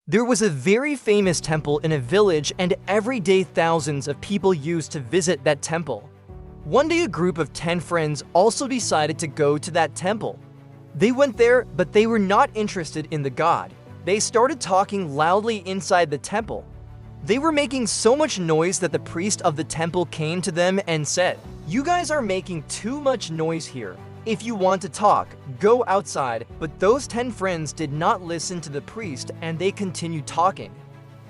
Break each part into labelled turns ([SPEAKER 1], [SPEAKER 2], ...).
[SPEAKER 1] There was a very famous temple in a village, and every day thousands of people used to visit that temple. One day a group of 10 friends also decided to go to that temple. They went there, but they were not interested in the god. They started talking loudly inside the temple. They were making so much noise that the priest of the temple came to them and said, "You guys are making too much noise here. If you want to talk, go outside." But those 10 friends did not listen to the priest, and they continued talking.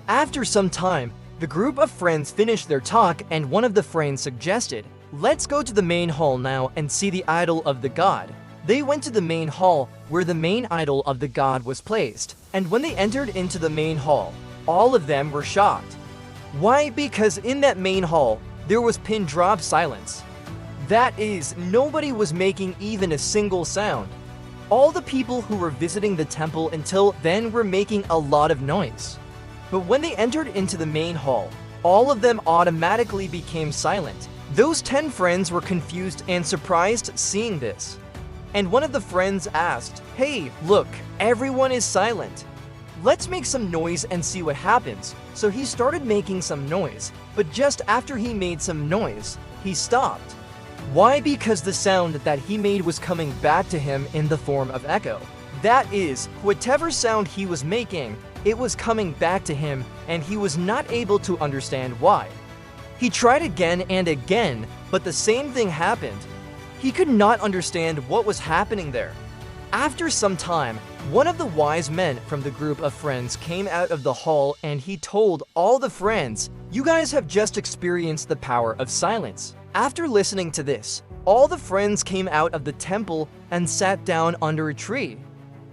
[SPEAKER 1] After some time, the group of friends finished their talk, and one of the friends suggested, "Let's go to the main hall now and see the idol of the god." They went to the main hall where the main idol of the god was placed, and when they entered into the main hall, all of them were shocked. Why? Because in that main hall, there was pin drop silence. That is, nobody was making even a single sound. All the people who were visiting the temple until then were making a lot of noise. But when they entered into the main hall, all of them automatically became silent. Those 10 friends were confused and surprised seeing this. And one of the friends asked, "Hey, look, everyone is silent. Let's make some noise and see what happens." So he started making some noise, but just after he made some noise, he stopped. Why? Because the sound that he made was coming back to him in the form of echo. That is, whatever sound he was making, it was coming back to him, and he was not able to understand why. He tried again and again, but the same thing happened. He could not understand what was happening there. After some time, one of the wise men from the group of friends came out of the hall, and he told all the friends, "You guys have just experienced the power of silence." After listening to this, all the friends came out of the temple and sat down under a tree.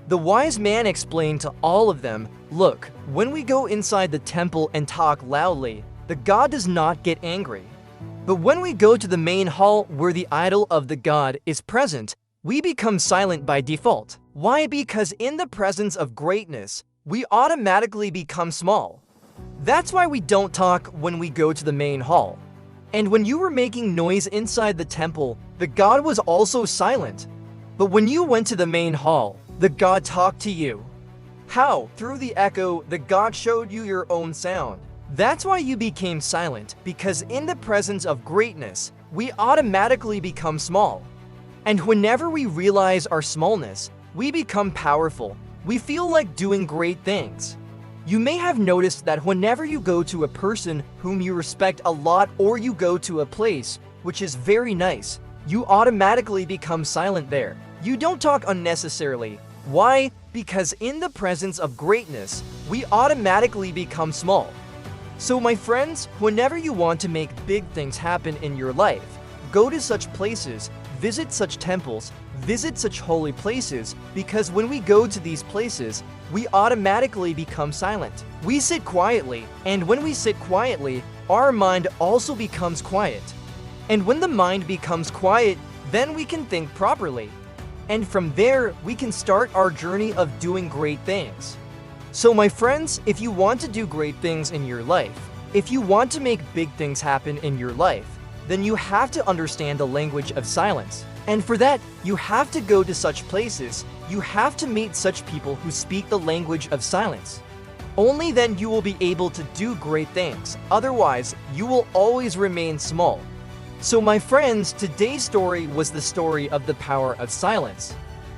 [SPEAKER 1] The wise man explained to all of them, "Look, when we go inside the temple and talk loudly, the god does not get angry. But when we go to the main hall where the idol of the god is present, we become silent by default." Why? Because in the presence of greatness, we automatically become small. That's why we don't talk when we go to the main hall. And when you were making noise inside the temple, the god was also silent. But when you went to the main hall, the god talked to you. How? Through the echo, the god showed you your own sound. That's why you became silent, because in the presence of greatness, we automatically become small. And whenever we realize our smallness, we become powerful. We feel like doing great things. You may have noticed that whenever you go to a person whom you respect a lot, or you go to a place which is very nice, you automatically become silent there. You don't talk unnecessarily. Why? Because in the presence of greatness, we automatically become small. So my friends, whenever you want to make big things happen in your life, go to such places, visit such temples, visit such holy places, because when we go to these places, we automatically become silent. We sit quietly, and when we sit quietly, our mind also becomes quiet. And when the mind becomes quiet, then we can think properly. And from there, we can start our journey of doing great things. So my friends, if you want to do great things in your life, if you want to make big things happen in your life, then you have to understand the language of silence. And for that, you have to go to such places. You have to meet such people who speak the language of silence. Only then you will be able to do great things. Otherwise, you will always remain small. So my friends, today's story was the story of the power of silence.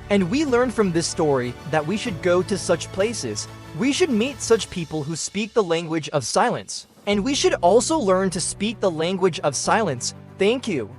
[SPEAKER 1] And we learned from this story that we should go to such places. We should meet such people who speak the language of silence. And we should also learn to speak the language of silence. Thank you.